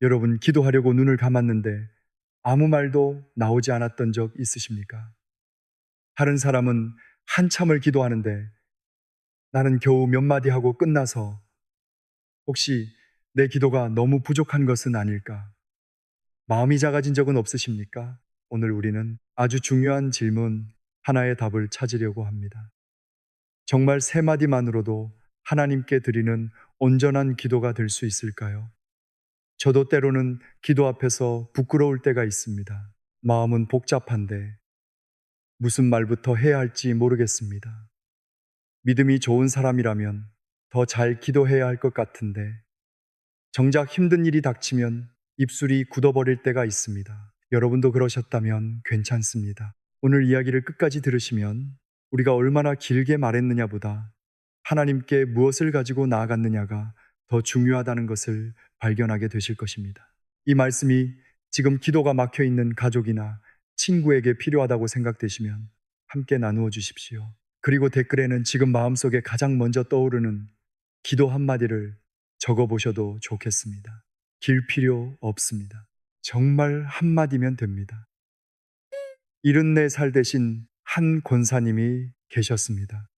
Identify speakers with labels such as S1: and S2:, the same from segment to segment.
S1: 여러분, 기도하려고 눈을 감았는데 아무 말도 나오지 않았던 적 있으십니까? 다른 사람은 한참을 기도하는데 나는 겨우 몇 마디 하고 끝나서 혹시 내 기도가 너무 부족한 것은 아닐까? 마음이 작아진 적은 없으십니까? 오늘 우리는 아주 중요한 질문 하나의 답을 찾으려고 합니다. 정말 세 마디만으로도 하나님께 드리는 온전한 기도가 될 수 있을까요? 저도 때로는 기도 앞에서 부끄러울 때가 있습니다. 마음은 복잡한데 무슨 말부터 해야 할지 모르겠습니다. 믿음이 좋은 사람이라면 더 잘 기도해야 할 것 같은데 정작 힘든 일이 닥치면 입술이 굳어버릴 때가 있습니다. 여러분도 그러셨다면 괜찮습니다. 오늘 이야기를 끝까지 들으시면 우리가 얼마나 길게 말했느냐보다 하나님께 무엇을 가지고 나아갔느냐가 더 중요하다는 것을 발견하게 되실 것입니다. 이 말씀이 지금 기도가 막혀 있는 가족이나 친구에게 필요하다고 생각되시면 함께 나누어 주십시오. 그리고 댓글에는 지금 마음속에 가장 먼저 떠오르는 기도 한마디를 적어 보셔도 좋겠습니다. 길 필요 없습니다. 정말 한마디면 됩니다. 74살 되신 한 권사님이 계셨습니다.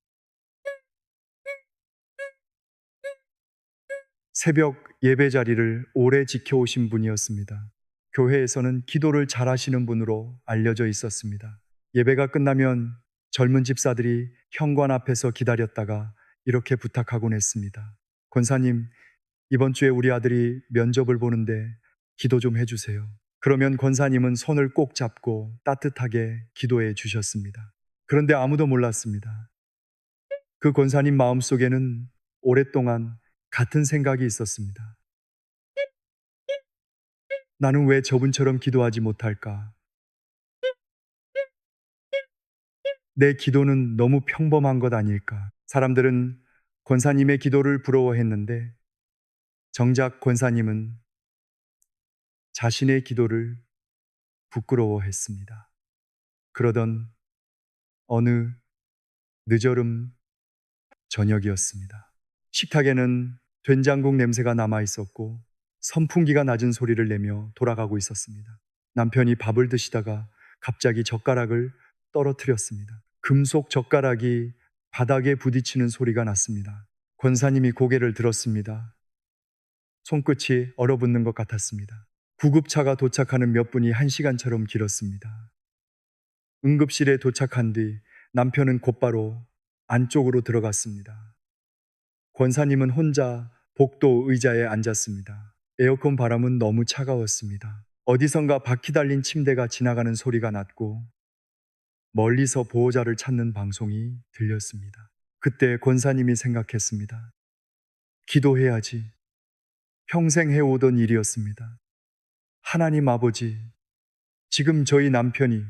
S1: 새벽 예배 자리를 오래 지켜오신 분이었습니다. 교회에서는 기도를 잘하시는 분으로 알려져 있었습니다. 예배가 끝나면 젊은 집사들이 현관 앞에서 기다렸다가 이렇게 부탁하곤 했습니다. 권사님, 이번 주에 우리 아들이 면접을 보는데 기도 좀 해주세요. 그러면 권사님은 손을 꼭 잡고 따뜻하게 기도해 주셨습니다. 그런데 아무도 몰랐습니다. 그 권사님 마음속에는 오랫동안 같은 생각이 있었습니다. 나는 왜 저분처럼 기도하지 못할까? 내 기도는 너무 평범한 것 아닐까? 사람들은 권사님의 기도를 부러워했는데 정작 권사님은 자신의 기도를 부끄러워했습니다. 그러던 어느 늦여름 저녁이었습니다. 식탁에는 된장국 냄새가 남아 있었고 선풍기가 낮은 소리를 내며 돌아가고 있었습니다. 남편이 밥을 드시다가 갑자기 젓가락을 떨어뜨렸습니다. 금속 젓가락이 바닥에 부딪히는 소리가 났습니다. 권사님이 고개를 들었습니다. 손끝이 얼어붙는 것 같았습니다. 구급차가 도착하는 몇 분이 1시간처럼 길었습니다. 응급실에 도착한 뒤 남편은 곧바로 안쪽으로 들어갔습니다. 권사님은 혼자 복도 의자에 앉았습니다. 에어컨 바람은 너무 차가웠습니다. 어디선가 바퀴 달린 침대가 지나가는 소리가 났고 멀리서 보호자를 찾는 방송이 들렸습니다. 그때 권사님이 생각했습니다. 기도해야지. 평생 해오던 일이었습니다. 하나님 아버지, 지금 저희 남편이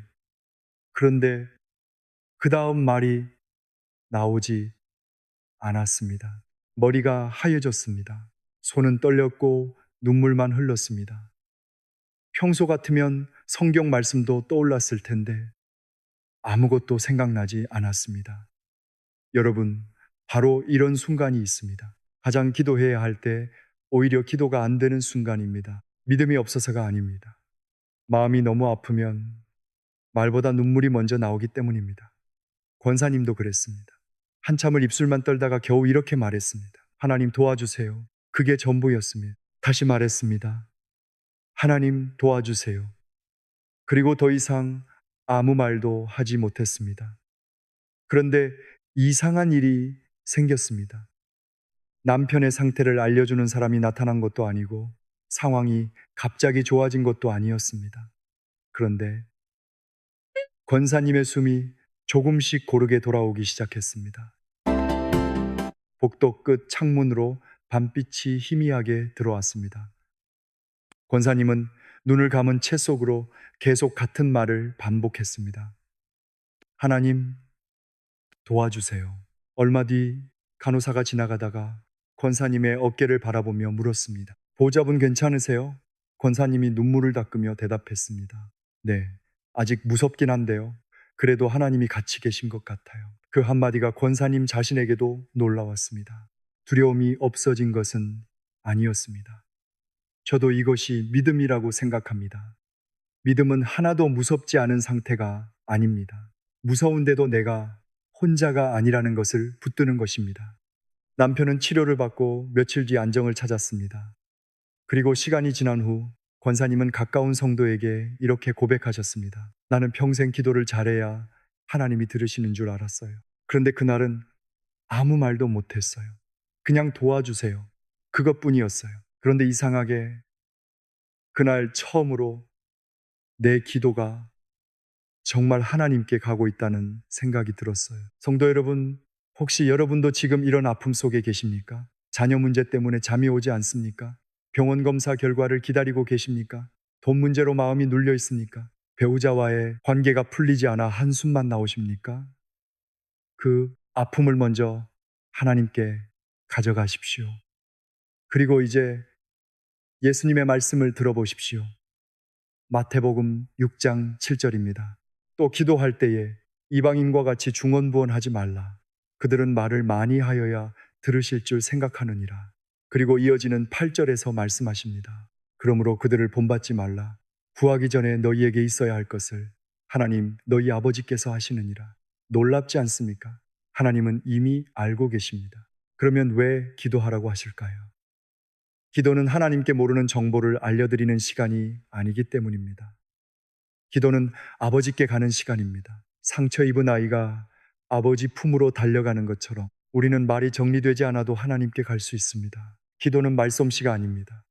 S1: 그런데 그 다음 말이 나오지 않았습니다. 머리가 하얘졌습니다. 손은 떨렸고 눈물만 흘렀습니다. 평소 같으면 성경 말씀도 떠올랐을 텐데 아무것도 생각나지 않았습니다. 여러분, 바로 이런 순간이 있습니다. 가장 기도해야 할 때 오히려 기도가 안 되는 순간입니다. 믿음이 없어서가 아닙니다. 마음이 너무 아프면 말보다 눈물이 먼저 나오기 때문입니다. 권사님도 그랬습니다. 한참을 입술만 떨다가 겨우 이렇게 말했습니다. 하나님 도와주세요. 그게 전부였습니다. 다시 말했습니다. 하나님 도와주세요. 그리고 더 이상 아무 말도 하지 못했습니다. 그런데 이상한 일이 생겼습니다. 남편의 상태를 알려주는 사람이 나타난 것도 아니고 상황이 갑자기 좋아진 것도 아니었습니다. 그런데 권사님의 숨이 조금씩 고르게 돌아오기 시작했습니다. 복도 끝 창문으로 밤빛이 희미하게 들어왔습니다. 권사님은 눈을 감은 채 속으로 계속 같은 말을 반복했습니다. 하나님, 도와주세요. 얼마 뒤 간호사가 지나가다가 권사님의 어깨를 바라보며 물었습니다. 보호자분 괜찮으세요? 권사님이 눈물을 닦으며 대답했습니다. 네, 아직 무섭긴 한데요. 그래도 하나님이 같이 계신 것 같아요. 그 한마디가 권사님 자신에게도 놀라웠습니다. 두려움이 없어진 것은 아니었습니다. 저도 이것이 믿음이라고 생각합니다. 믿음은 하나도 무섭지 않은 상태가 아닙니다. 무서운데도 내가 혼자가 아니라는 것을 붙드는 것입니다. 남편은 치료를 받고 며칠 뒤 안정을 찾았습니다. 그리고 시간이 지난 후 권사님은 가까운 성도에게 이렇게 고백하셨습니다. 나는 평생 기도를 잘해야 하나님이 들으시는 줄 알았어요. 그런데 그날은 아무 말도 못했어요. 그냥 도와주세요. 그것뿐이었어요. 그런데 이상하게 그날 처음으로 내 기도가 정말 하나님께 가고 있다는 생각이 들었어요. 성도 여러분, 혹시 여러분도 지금 이런 아픔 속에 계십니까? 자녀 문제 때문에 잠이 오지 않습니까? 병원 검사 결과를 기다리고 계십니까? 돈 문제로 마음이 눌려 있습니까? 배우자와의 관계가 풀리지 않아 한숨만 나오십니까? 그 아픔을 먼저 하나님께 가져가십시오. 그리고 이제 예수님의 말씀을 들어보십시오. 마태복음 6장 7절입니다. 또 기도할 때에 이방인과 같이 중언부언하지 말라. 그들은 말을 많이 하여야 들으실 줄 생각하느니라. 그리고 이어지는 8절에서 말씀하십니다. 그러므로 그들을 본받지 말라. 구하기 전에 너희에게 있어야 할 것을 하나님 너희 아버지께서 하시느니라. 놀랍지 않습니까? 하나님은 이미 알고 계십니다. 그러면 왜 기도하라고 하실까요? 기도는 하나님께 모르는 정보를 알려드리는 시간이 아니기 때문입니다. 기도는 아버지께 가는 시간입니다. 상처 입은 아이가 아버지 품으로 달려가는 것처럼 우리는 말이 정리되지 않아도 하나님께 갈 수 있습니다. 기도는 말솜씨가 아닙니다.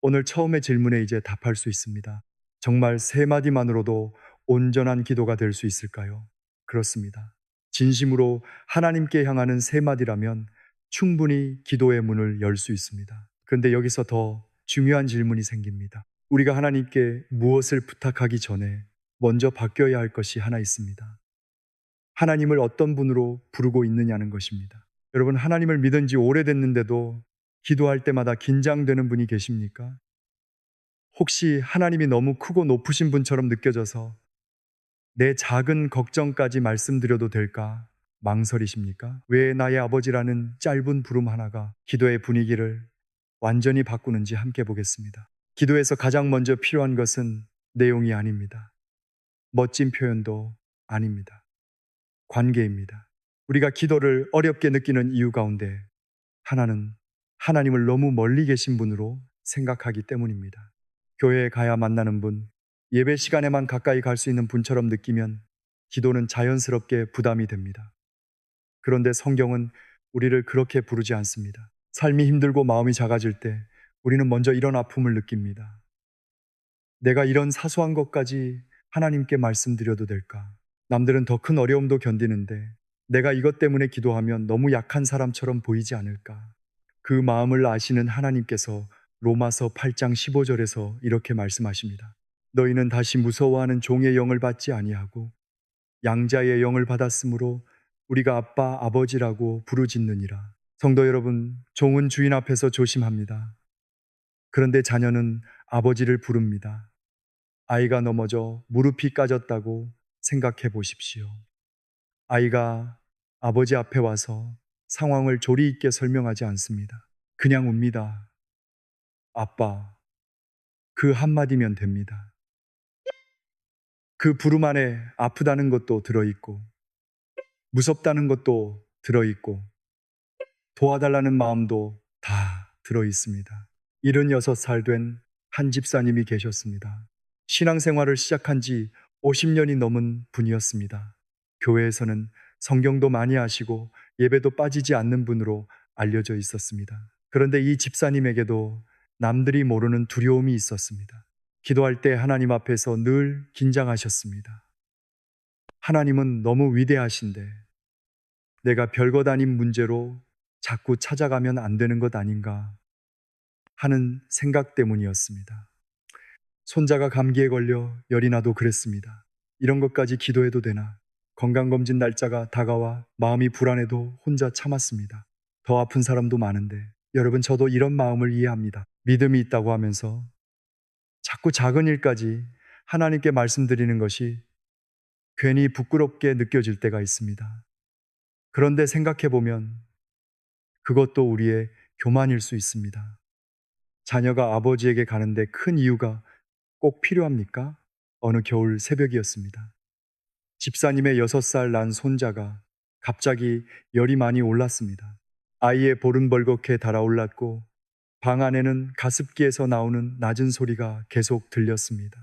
S1: 오늘 처음의 질문에 이제 답할 수 있습니다. 정말 세 마디만으로도 온전한 기도가 될 수 있을까요? 그렇습니다. 진심으로 하나님께 향하는 세 마디라면 충분히 기도의 문을 열 수 있습니다. 그런데 여기서 더 중요한 질문이 생깁니다. 우리가 하나님께 무엇을 부탁하기 전에 먼저 바뀌어야 할 것이 하나 있습니다. 하나님을 어떤 분으로 부르고 있느냐는 것입니다. 여러분, 하나님을 믿은 지 오래됐는데도 기도할 때마다 긴장되는 분이 계십니까? 혹시 하나님이 너무 크고 높으신 분처럼 느껴져서 내 작은 걱정까지 말씀드려도 될까 망설이십니까? 왜 나의 아버지라는 짧은 부름 하나가 기도의 분위기를 완전히 바꾸는지 함께 보겠습니다. 기도에서 가장 먼저 필요한 것은 내용이 아닙니다. 멋진 표현도 아닙니다. 관계입니다. 우리가 기도를 어렵게 느끼는 이유 가운데 하나는 하나님을 너무 멀리 계신 분으로 생각하기 때문입니다. 교회에 가야 만나는 분, 예배 시간에만 가까이 갈 수 있는 분처럼 느끼면 기도는 자연스럽게 부담이 됩니다. 그런데 성경은 우리를 그렇게 부르지 않습니다. 삶이 힘들고 마음이 작아질 때 우리는 먼저 이런 아픔을 느낍니다. 내가 이런 사소한 것까지 하나님께 말씀드려도 될까? 남들은 더 큰 어려움도 견디는데 내가 이것 때문에 기도하면 너무 약한 사람처럼 보이지 않을까? 그 마음을 아시는 하나님께서 로마서 8장 15절에서 이렇게 말씀하십니다. 너희는 다시 무서워하는 종의 영을 받지 아니하고 양자의 영을 받았으므로 우리가 아빠 아버지라고 부르짖느니라. 성도 여러분, 종은 주인 앞에서 조심합니다. 그런데 자녀는 아버지를 부릅니다. 아이가 넘어져 무릎이 까졌다고 생각해 보십시오. 아이가 아버지 앞에 와서 상황을 조리 있게 설명하지 않습니다. 그냥 웁니다. 아빠, 그 한마디면 됩니다. 그 부름 안에 아프다는 것도 들어있고, 무섭다는 것도 들어있고, 도와달라는 마음도 다 들어있습니다. 76살 된 한 집사님이 계셨습니다. 신앙생활을 시작한 지 50년이 넘은 분이었습니다. 교회에서는 성경도 많이 아시고 예배도 빠지지 않는 분으로 알려져 있었습니다. 그런데 이 집사님에게도 남들이 모르는 두려움이 있었습니다. 기도할 때 하나님 앞에서 늘 긴장하셨습니다. 하나님은 너무 위대하신데 내가 별것 아닌 문제로 자꾸 찾아가면 안 되는 것 아닌가 하는 생각 때문이었습니다. 손자가 감기에 걸려 열이 나도 그랬습니다. 이런 것까지 기도해도 되나? 건강검진 날짜가 다가와 마음이 불안해도 혼자 참았습니다. 더 아픈 사람도 많은데 여러분, 저도 이런 마음을 이해합니다. 믿음이 있다고 하면서 자꾸 작은 일까지 하나님께 말씀드리는 것이 괜히 부끄럽게 느껴질 때가 있습니다. 그런데 생각해 보면 그것도 우리의 교만일 수 있습니다. 자녀가 아버지에게 가는데 큰 이유가 꼭 필요합니까? 어느 겨울 새벽이었습니다. 집사님의 6살 난 손자가 갑자기 열이 많이 올랐습니다. 아이의 볼은 벌겋게 달아올랐고 방 안에는 가습기에서 나오는 낮은 소리가 계속 들렸습니다.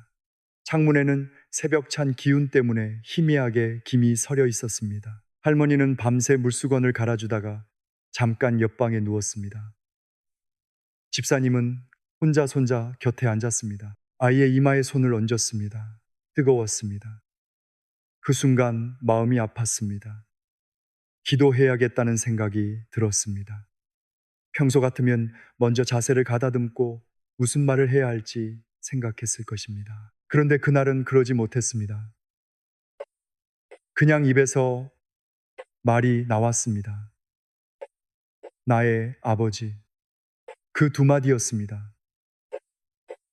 S1: 창문에는 새벽찬 기운 때문에 희미하게 김이 서려 있었습니다. 할머니는 밤새 물수건을 갈아주다가 잠깐 옆방에 누웠습니다. 집사님은 혼자 손자 곁에 앉았습니다. 아이의 이마에 손을 얹었습니다. 뜨거웠습니다. 그 순간 마음이 아팠습니다. 기도해야겠다는 생각이 들었습니다. 평소 같으면 먼저 자세를 가다듬고 무슨 말을 해야 할지 생각했을 것입니다. 그런데 그날은 그러지 못했습니다. 그냥 입에서 말이 나왔습니다. 나의 아버지. 그 두 마디였습니다.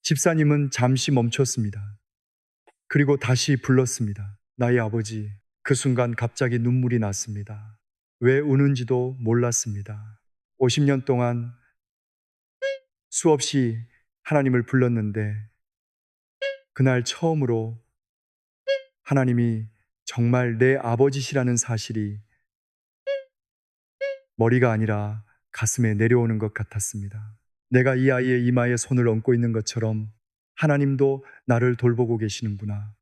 S1: 집사님은 잠시 멈췄습니다. 그리고 다시 불렀습니다. 나의 아버지. 그 순간 갑자기 눈물이 났습니다. 왜 우는지도 몰랐습니다. 50년 동안 수없이 하나님을 불렀는데 그날 처음으로 하나님이 정말 내 아버지시라는 사실이 머리가 아니라 가슴에 내려오는 것 같았습니다. 내가 이 아이의 이마에 손을 얹고 있는 것처럼 하나님도 나를 돌보고 계시는구나.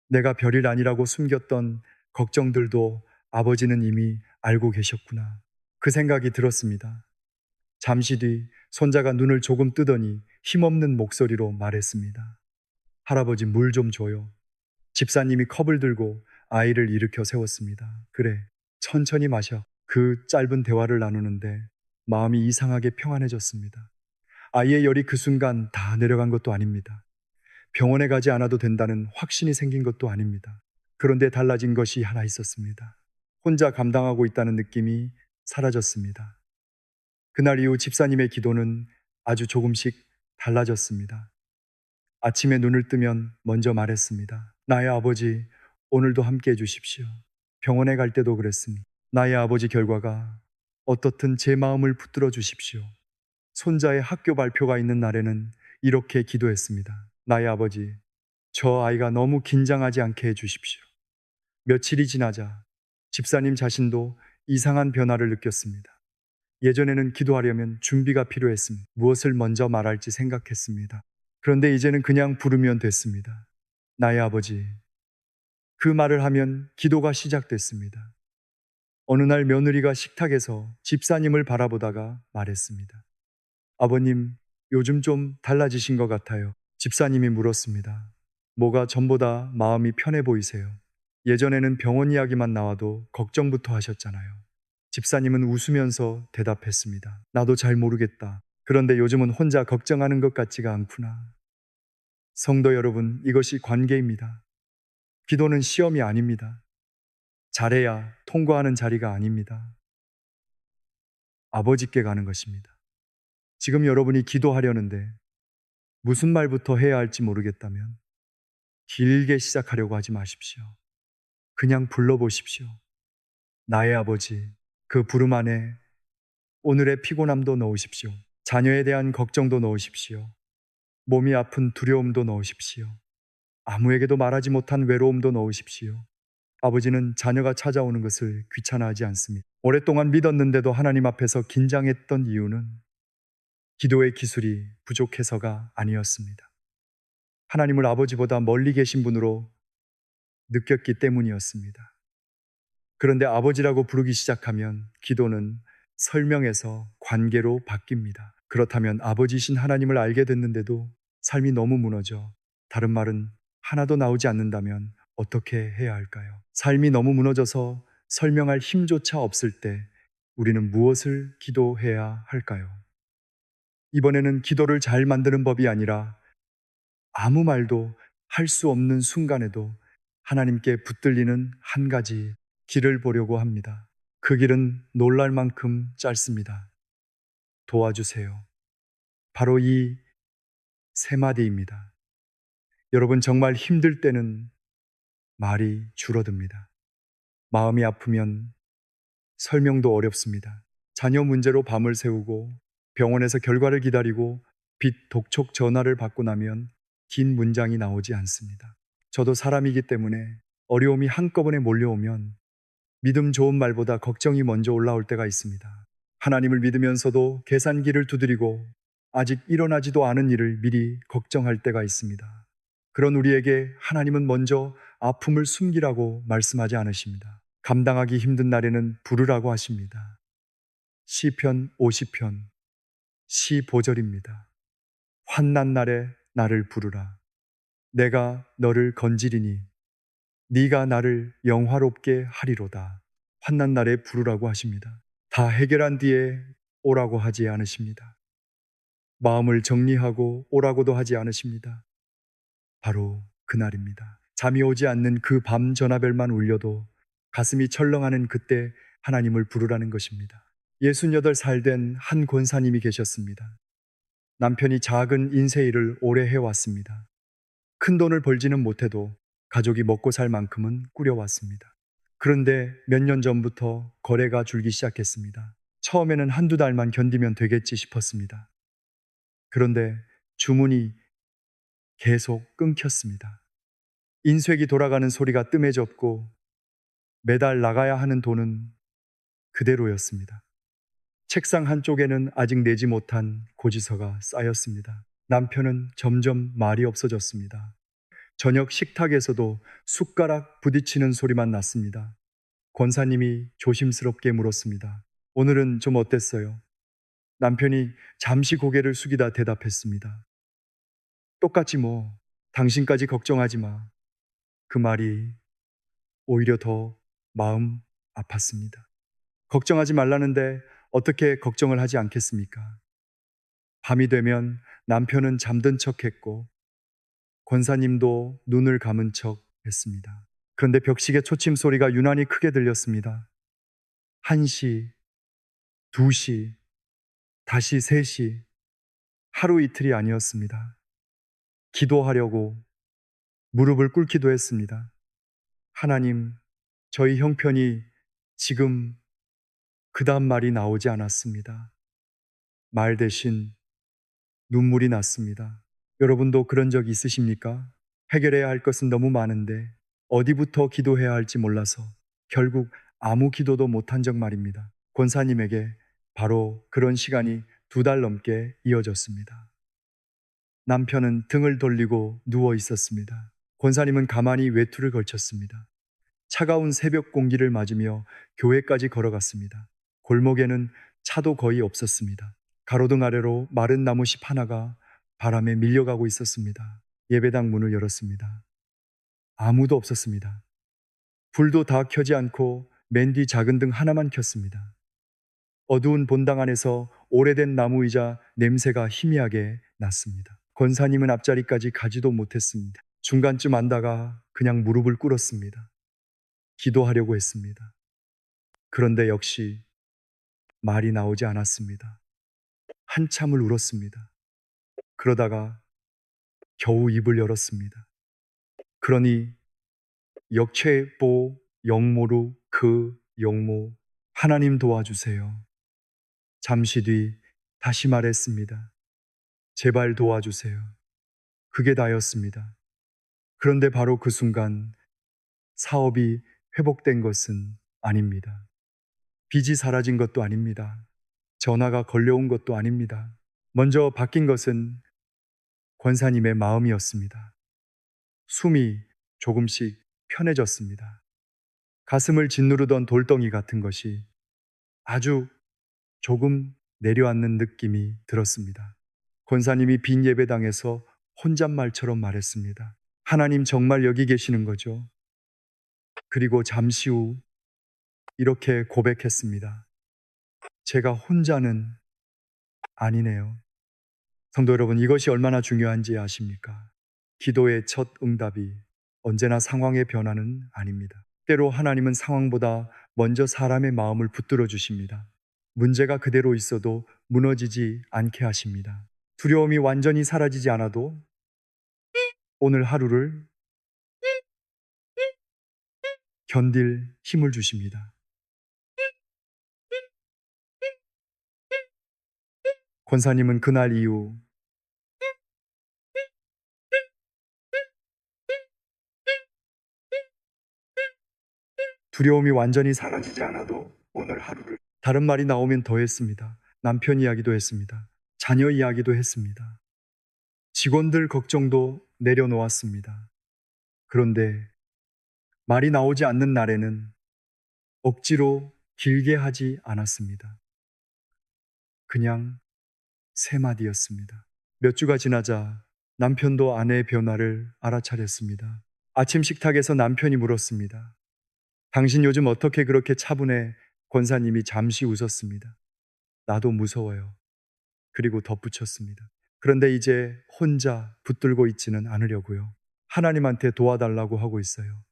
S1: 내가 별일 아니라고 숨겼던 걱정들도 아버지는 이미 알고 계셨구나. 그 생각이 들었습니다. 잠시 뒤 손자가 눈을 조금 뜨더니 힘없는 목소리로 말했습니다. 할아버지 물 좀 줘요. 집사님이 컵을 들고 아이를 일으켜 세웠습니다. 그래, 천천히 마셔. 그 짧은 대화를 나누는데 마음이 이상하게 평안해졌습니다. 아이의 열이 그 순간 다 내려간 것도 아닙니다. 병원에 가지 않아도 된다는 확신이 생긴 것도 아닙니다. 그런데 달라진 것이 하나 있었습니다. 혼자 감당하고 있다는 느낌이 사라졌습니다. 그날 이후 집사님의 기도는 아주 조금씩 달라졌습니다. 아침에 눈을 뜨면 먼저 말했습니다. 나의 아버지, 오늘도 함께 해주십시오. 병원에 갈 때도 그랬습니다. 나의 아버지 결과가 어떻든 제 마음을 붙들어 주십시오. 손자의 학교 발표가 있는 날에는 이렇게 기도했습니다. 나의 아버지, 저 아이가 너무 긴장하지 않게 해주십시오. 며칠이 지나자 집사님 자신도 이상한 변화를 느꼈습니다. 예전에는 기도하려면 준비가 필요했습니다. 무엇을 먼저 말할지 생각했습니다. 그런데 이제는 그냥 부르면 됐습니다. 나의 아버지. 그 말을 하면 기도가 시작됐습니다. 어느 날 며느리가 식탁에서 집사님을 바라보다가 말했습니다. 아버님, 요즘 좀 달라지신 것 같아요. 집사님이 물었습니다. 뭐가 전보다 마음이 편해 보이세요? 예전에는 병원 이야기만 나와도 걱정부터 하셨잖아요. 집사님은 웃으면서 대답했습니다. 나도 잘 모르겠다. 그런데 요즘은 혼자 걱정하는 것 같지가 않구나. 성도 여러분, 이것이 관계입니다. 기도는 시험이 아닙니다. 잘해야 통과하는 자리가 아닙니다. 아버지께 가는 것입니다. 지금 여러분이 기도하려는데 무슨 말부터 해야 할지 모르겠다면 길게 시작하려고 하지 마십시오. 그냥 불러보십시오. 나의 아버지, 그 부름 안에 오늘의 피곤함도 넣으십시오. 자녀에 대한 걱정도 넣으십시오. 몸이 아픈 두려움도 넣으십시오. 아무에게도 말하지 못한 외로움도 넣으십시오. 아버지는 자녀가 찾아오는 것을 귀찮아하지 않습니다. 오랫동안 믿었는데도 하나님 앞에서 긴장했던 이유는 기도의 기술이 부족해서가 아니었습니다. 하나님을 아버지보다 멀리 계신 분으로 느꼈기 때문이었습니다. 그런데 아버지라고 부르기 시작하면 기도는 설명에서 관계로 바뀝니다. 그렇다면 아버지신 하나님을 알게 됐는데도 삶이 너무 무너져 다른 말은 하나도 나오지 않는다면 어떻게 해야 할까요? 삶이 너무 무너져서 설명할 힘조차 없을 때 우리는 무엇을 기도해야 할까요? 이번에는 기도를 잘 만드는 법이 아니라 아무 말도 할 수 없는 순간에도 하나님께 붙들리는 한 가지 길을 보려고 합니다. 그 길은 놀랄 만큼 짧습니다. 도와주세요. 바로 이 세 마디입니다. 여러분 정말 힘들 때는 말이 줄어듭니다. 마음이 아프면 설명도 어렵습니다. 자녀 문제로 밤을 새우고 병원에서 결과를 기다리고 빚 독촉 전화를 받고 나면 긴 문장이 나오지 않습니다. 저도 사람이기 때문에 어려움이 한꺼번에 몰려오면 믿음 좋은 말보다 걱정이 먼저 올라올 때가 있습니다. 하나님을 믿으면서도 계산기를 두드리고 아직 일어나지도 않은 일을 미리 걱정할 때가 있습니다. 그런 우리에게 하나님은 먼저 아픔을 숨기라고 말씀하지 않으십니다. 감당하기 힘든 날에는 부르라고 하십니다. 시편 50편 15절입니다. 환난 날에 나를 부르라. 내가 너를 건지리니 네가 나를 영화롭게 하리로다. 환난 날에 부르라고 하십니다. 다 해결한 뒤에 오라고 하지 않으십니다. 마음을 정리하고 오라고도 하지 않으십니다. 바로 그날입니다. 잠이 오지 않는 그 밤 전화벨만 울려도 가슴이 철렁하는 그때 하나님을 부르라는 것입니다. 68살 된 한 권사님이 계셨습니다. 남편이 작은 인쇄 일을 오래 해왔습니다. 큰 돈을 벌지는 못해도 가족이 먹고 살 만큼은 꾸려왔습니다. 그런데 몇 년 전부터 거래가 줄기 시작했습니다. 처음에는 한두 달만 견디면 되겠지 싶었습니다. 그런데 주문이 계속 끊겼습니다. 인쇄기 돌아가는 소리가 뜸해졌고 매달 나가야 하는 돈은 그대로였습니다. 책상 한쪽에는 아직 내지 못한 고지서가 쌓였습니다. 남편은 점점 말이 없어졌습니다. 저녁 식탁에서도 숟가락 부딪히는 소리만 났습니다. 권사님이 조심스럽게 물었습니다. 오늘은 좀 어땠어요? 남편이 잠시 고개를 숙이다 대답했습니다. 똑같지 뭐. 당신까지 걱정하지 마. 그 말이 오히려 더 마음 아팠습니다. 걱정하지 말라는데 어떻게 걱정을 하지 않겠습니까? 밤이 되면 남편은 잠든 척 했고 권사님도 눈을 감은 척 했습니다. 그런데 벽시계 초침 소리가 유난히 크게 들렸습니다. 1시, 2시, 다시 3시, 하루 이틀이 아니었습니다. 기도하려고 무릎을 꿇기도 했습니다. 하나님, 저희 형편이 지금 그 다음 말이 나오지 않았습니다. 말 대신 눈물이 났습니다. 여러분도 그런 적 있으십니까? 해결해야 할 것은 너무 많은데 어디부터 기도해야 할지 몰라서 결국 아무 기도도 못한 적 말입니다. 권사님에게 바로 그런 시간이 2달 넘게 이어졌습니다. 남편은 등을 돌리고 누워 있었습니다. 권사님은 가만히 외투를 걸쳤습니다. 차가운 새벽 공기를 맞으며 교회까지 걸어갔습니다. 골목에는 차도 거의 없었습니다. 가로등 아래로 마른 나무잎 하나가 바람에 밀려가고 있었습니다. 예배당 문을 열었습니다. 아무도 없었습니다. 불도 다 켜지 않고 맨 뒤 작은 등 하나만 켰습니다. 어두운 본당 안에서 오래된 나무 의자 냄새가 희미하게 났습니다. 권사님은 앞자리까지 가지도 못했습니다. 중간쯤 앉다가 그냥 무릎을 꿇었습니다. 기도하려고 했습니다. 그런데 역시 말이 나오지 않았습니다. 한참을 울었습니다. 그러다가 겨우 입을 열었습니다. 그러니 역체보 영모루 그 영모 하나님 도와주세요. 잠시 뒤 다시 말했습니다. 제발 도와주세요. 그게 다였습니다. 그런데 바로 그 순간 사업이 회복된 것은 아닙니다. 빚이 사라진 것도 아닙니다. 전화가 걸려온 것도 아닙니다. 먼저 바뀐 것은 권사님의 마음이었습니다. 숨이 조금씩 편해졌습니다. 가슴을 짓누르던 돌덩이 같은 것이 아주 조금 내려앉는 느낌이 들었습니다. 권사님이 빈 예배당에서 혼잣말처럼 말했습니다. 하나님 정말 여기 계시는 거죠? 그리고 잠시 후 이렇게 고백했습니다. 제가 혼자는 아니네요. 성도 여러분, 이것이 얼마나 중요한지 아십니까? 기도의 첫 응답이 언제나 상황의 변화는 아닙니다. 때로 하나님은 상황보다 먼저 사람의 마음을 붙들어 주십니다. 문제가 그대로 있어도 무너지지 않게 하십니다. 두려움이 완전히 사라지지 않아도 오늘 하루를 견딜 힘을 주십니다. 권사님은 그날 이후 두려움이 완전히 사라지지 않아도 오늘 하루를. 다른 말이 나오면 더 했습니다. 남편 이야기도 했습니다. 자녀 이야기도 했습니다. 직원들 걱정도 내려놓았습니다. 그런데 말이 나오지 않는 날에는 억지로 길게 하지 않았습니다. 그냥 세 마디였습니다. 몇 주가 지나자 남편도 아내의 변화를 알아차렸습니다. 아침 식탁에서 남편이 물었습니다. 당신 요즘 어떻게 그렇게 차분해? 권사님이 잠시 웃었습니다. 나도 무서워요. 그리고 덧붙였습니다. 그런데 이제 혼자 붙들고 있지는 않으려고요. 하나님한테 도와달라고 하고 있어요.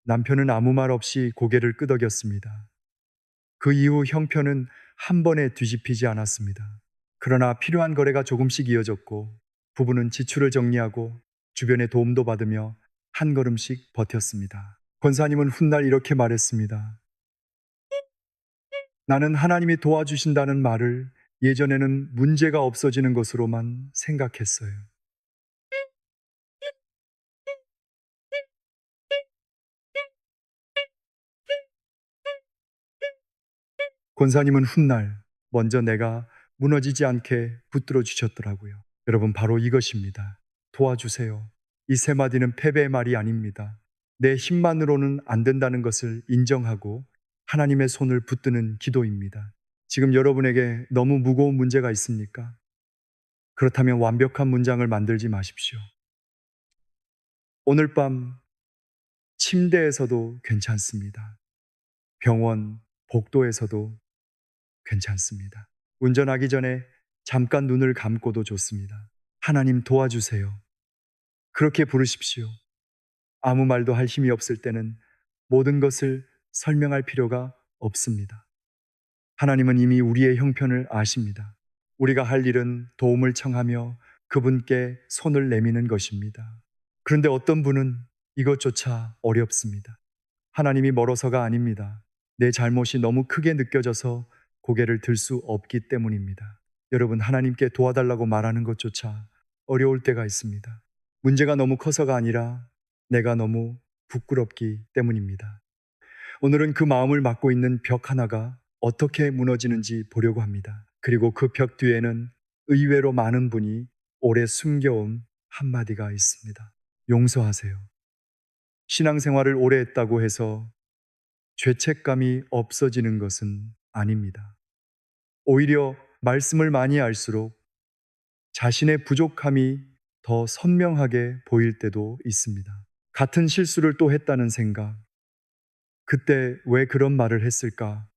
S1: 남편은 아무 말 없이 고개를 끄덕였습니다. 그 이후 형편은 한 번에 뒤집히지 않았습니다. 그러나 필요한 거래가 조금씩 이어졌고 부부는 지출을 정리하고 주변의 도움도 받으며 한 걸음씩 버텼습니다. 권사님은 훗날 이렇게 말했습니다. 나는 하나님이 도와주신다는 말을 예전에는 문제가 없어지는 것으로만 생각했어요. 권사님은 훗날 먼저 내가 무너지지 않게 붙들어 주셨더라고요. 여러분, 바로 이것입니다. 도와주세요. 이 세 마디는 패배의 말이 아닙니다. 내 힘만으로는 안 된다는 것을 인정하고 하나님의 손을 붙드는 기도입니다. 지금 여러분에게 너무 무거운 문제가 있습니까? 그렇다면 완벽한 문장을 만들지 마십시오. 오늘 밤 침대에서도 괜찮습니다. 병원, 복도에서도 괜찮습니다. 운전하기 전에 잠깐 눈을 감고도 좋습니다. 하나님 도와주세요. 그렇게 부르십시오. 아무 말도 할 힘이 없을 때는 모든 것을 설명할 필요가 없습니다. 하나님은 이미 우리의 형편을 아십니다. 우리가 할 일은 도움을 청하며 그분께 손을 내미는 것입니다. 그런데 어떤 분은 이것조차 어렵습니다. 하나님이 멀어서가 아닙니다. 내 잘못이 너무 크게 느껴져서 고개를 들 수 없기 때문입니다. 여러분, 하나님께 도와달라고 말하는 것조차 어려울 때가 있습니다. 문제가 너무 커서가 아니라 내가 너무 부끄럽기 때문입니다. 오늘은 그 마음을 막고 있는 벽 하나가 어떻게 무너지는지 보려고 합니다. 그리고 그 벽 뒤에는 의외로 많은 분이 오래 숨겨온 한마디가 있습니다. 용서하세요. 신앙생활을 오래 했다고 해서 죄책감이 없어지는 것은 아닙니다. 오히려 말씀을 많이 알수록 자신의 부족함이 더 선명하게 보일 때도 있습니다. 같은 실수를 또 했다는 생각, 그때 왜 그런 말을 했을까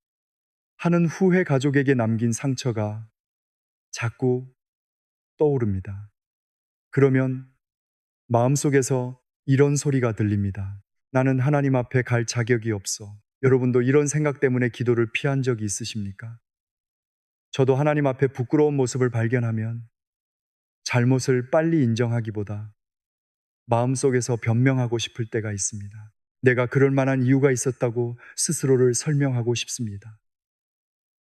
S1: 하는 후회 가족에게 남긴 상처가 자꾸 떠오릅니다. 그러면 마음속에서 이런 소리가 들립니다. 나는 하나님 앞에 갈 자격이 없어. 여러분도 이런 생각 때문에 기도를 피한 적이 있으십니까? 저도 하나님 앞에 부끄러운 모습을 발견하면 잘못을 빨리 인정하기보다 마음속에서 변명하고 싶을 때가 있습니다. 내가 그럴 만한 이유가 있었다고 스스로를 설명하고 싶습니다.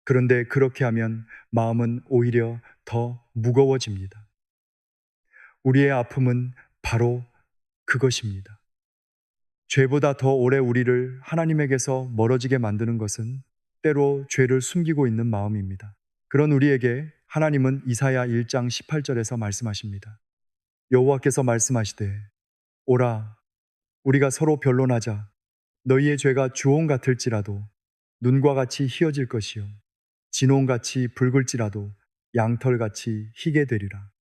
S1: 그런데 그렇게 하면 마음은 오히려 더 무거워집니다. 우리의 아픔은 바로 그것입니다. 죄보다 더 오래 우리를 하나님에게서 멀어지게 만드는 것은 때로 죄를 숨기고 있는 마음입니다. 그런 우리에게 하나님은 이사야 1장 18절에서 말씀하십니다. 여호와께서 말씀하시되 오라 우리가 서로 변론하자. 너희의 죄가 주홍 같을지라도 눈과 같이 희어질 것이요 진홍같이 붉을지라도 양털같이 희게 되리라.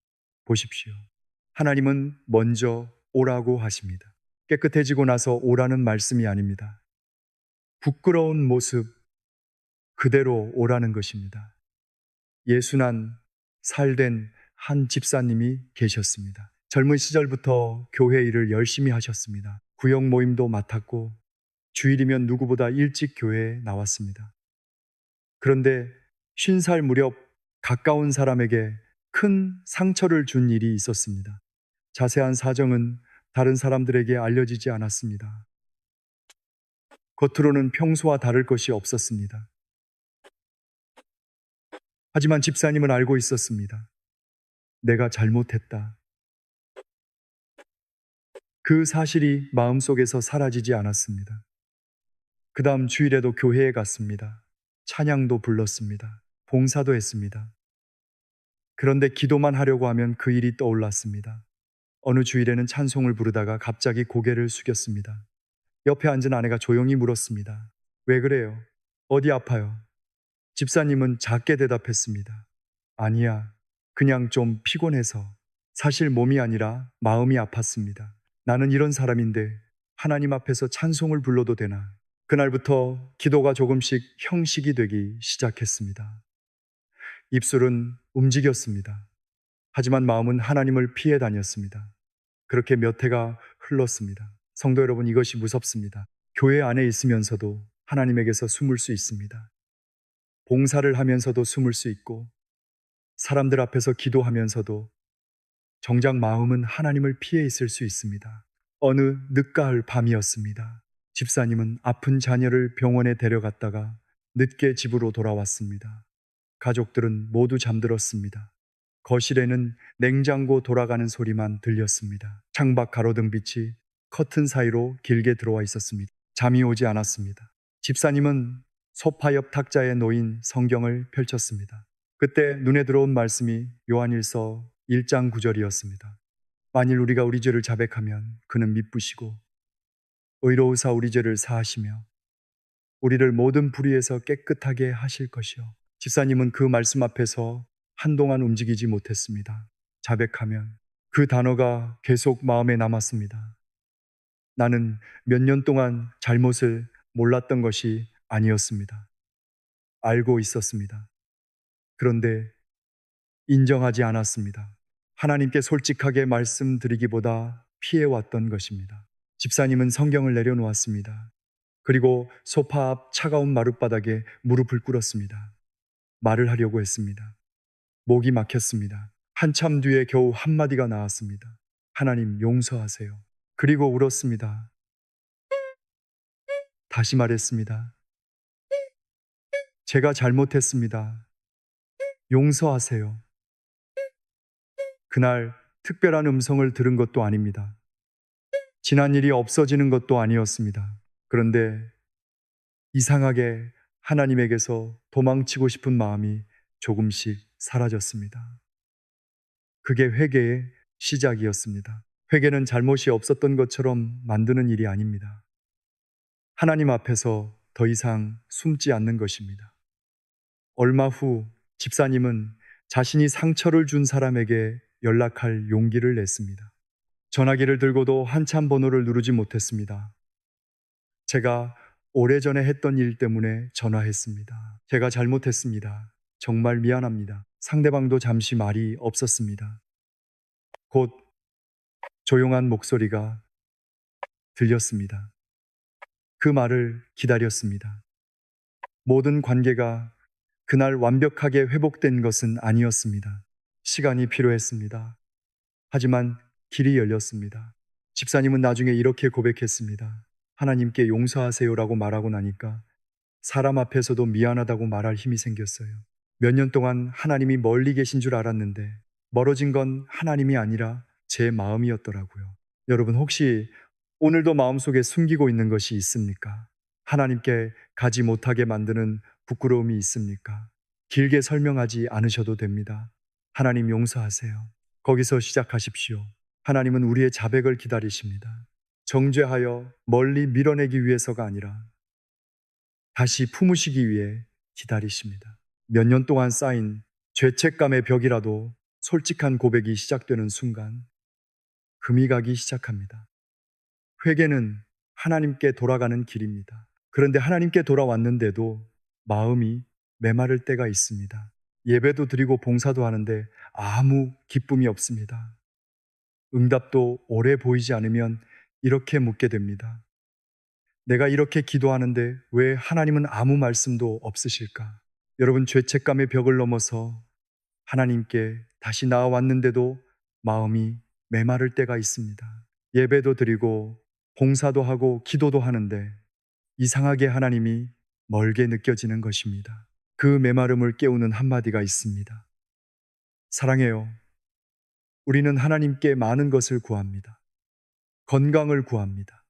S1: 보십시오. 하나님은 먼저 오라고 하십니다. 깨끗해지고 나서 오라는 말씀이 아닙니다. 부끄러운 모습 그대로 오라는 것입니다. 예순한 살된 한 집사님이 계셨습니다. 젊은 시절부터 교회 일을 열심히 하셨습니다. 구역 모임도 맡았고 주일이면 누구보다 일찍 교회에 나왔습니다. 그런데 50살 무렵 가까운 사람에게 큰 상처를 준 일이 있었습니다. 자세한 사정은 다른 사람들에게 알려지지 않았습니다. 겉으로는 평소와 다를 것이 없었습니다. 하지만 집사님은 알고 있었습니다. 내가 잘못했다. 그 사실이 마음속에서 사라지지 않았습니다. 그 다음 주일에도 교회에 갔습니다. 찬양도 불렀습니다. 봉사도 했습니다. 그런데 기도만 하려고 하면 그 일이 떠올랐습니다. 어느 주일에는 찬송을 부르다가 갑자기 고개를 숙였습니다. 옆에 앉은 아내가 조용히 물었습니다. 왜 그래요? 어디 아파요? 집사님은 작게 대답했습니다. 아니야, 그냥 좀 피곤해서. 사실 몸이 아니라 마음이 아팠습니다. 나는 이런 사람인데 하나님 앞에서 찬송을 불러도 되나? 그날부터 기도가 조금씩 형식이 되기 시작했습니다. 입술은 움직였습니다. 하지만 마음은 하나님을 피해 다녔습니다. 그렇게 몇 해가 흘렀습니다. 성도 여러분, 이것이 무섭습니다. 교회 안에 있으면서도 하나님에게서 숨을 수 있습니다. 봉사를 하면서도 숨을 수 있고, 사람들 앞에서 기도하면서도 정작 마음은 하나님을 피해 있을 수 있습니다. 어느 늦가을 밤이었습니다. 집사님은 아픈 자녀를 병원에 데려갔다가 늦게 집으로 돌아왔습니다. 가족들은 모두 잠들었습니다. 거실에는 냉장고 돌아가는 소리만 들렸습니다. 창밖 가로등 빛이 커튼 사이로 길게 들어와 있었습니다. 잠이 오지 않았습니다. 집사님은 소파 옆 탁자에 놓인 성경을 펼쳤습니다. 그때 눈에 들어온 말씀이 요한일서 1장 9절이었습니다. 만일 우리가 우리 죄를 자백하면 그는 미쁘시고 의로우사 우리 죄를 사하시며 우리를 모든 불의에서 깨끗하게 하실 것이요. 집사님은 그 말씀 앞에서 한동안 움직이지 못했습니다. 자백하면 그 단어가 계속 마음에 남았습니다. 나는 몇 년 동안 잘못을 몰랐던 것이 아니었습니다. 알고 있었습니다. 그런데 인정하지 않았습니다. 하나님께 솔직하게 말씀드리기보다 피해왔던 것입니다. 집사님은 성경을 내려놓았습니다. 그리고 소파 앞 차가운 마룻바닥에 무릎을 꿇었습니다. 말을 하려고 했습니다. 목이 막혔습니다. 한참 뒤에 겨우 한마디가 나왔습니다. 하나님 용서하세요. 그리고 울었습니다. 다시 말했습니다. 제가 잘못했습니다. 용서하세요. 그날 특별한 음성을 들은 것도 아닙니다. 지난 일이 없어지는 것도 아니었습니다. 그런데 이상하게 하나님에게서 도망치고 싶은 마음이 조금씩 사라졌습니다. 그게 회개의 시작이었습니다. 회개는 잘못이 없었던 것처럼 만드는 일이 아닙니다. 하나님 앞에서 더 이상 숨지 않는 것입니다. 얼마 후 집사님은 자신이 상처를 준 사람에게 연락할 용기를 냈습니다. 전화기를 들고도 한참 번호를 누르지 못했습니다. 제가 오래전에 했던 일 때문에 전화했습니다. 제가 잘못했습니다. 정말 미안합니다. 상대방도 잠시 말이 없었습니다. 곧 조용한 목소리가 들렸습니다. 그 말을 기다렸습니다. 모든 관계가 그날 완벽하게 회복된 것은 아니었습니다. 시간이 필요했습니다. 하지만 길이 열렸습니다. 집사님은 나중에 이렇게 고백했습니다. 하나님께 용서하세요라고 말하고 나니까 사람 앞에서도 미안하다고 말할 힘이 생겼어요. 몇 년 동안 하나님이 멀리 계신 줄 알았는데 멀어진 건 하나님이 아니라 제 마음이었더라고요. 여러분, 혹시 오늘도 마음속에 숨기고 있는 것이 있습니까? 하나님께 가지 못하게 만드는 부끄러움이 있습니까? 길게 설명하지 않으셔도 됩니다. 하나님 용서하세요. 거기서 시작하십시오. 하나님은 우리의 자백을 기다리십니다. 정죄하여 멀리 밀어내기 위해서가 아니라 다시 품으시기 위해 기다리십니다. 몇 년 동안 쌓인 죄책감의 벽이라도 솔직한 고백이 시작되는 순간 금이 가기 시작합니다. 회개는 하나님께 돌아가는 길입니다. 그런데 하나님께 돌아왔는데도 마음이 메마를 때가 있습니다. 예배도 드리고 봉사도 하는데 아무 기쁨이 없습니다. 응답도 오래 보이지 않으면 이렇게 묻게 됩니다. 내가 이렇게 기도하는데 왜 하나님은 아무 말씀도 없으실까? 여러분, 죄책감의 벽을 넘어서 하나님께 다시 나아왔는데도 마음이 메마를 때가 있습니다. 예배도 드리고 봉사도 하고 기도도 하는데 이상하게 하나님이 멀게 느껴지는 것입니다. 그 메마름을 깨우는 한마디가 있습니다. 사랑해요. 우리는 하나님께 많은 것을 구합니다. 건강을 구합니다.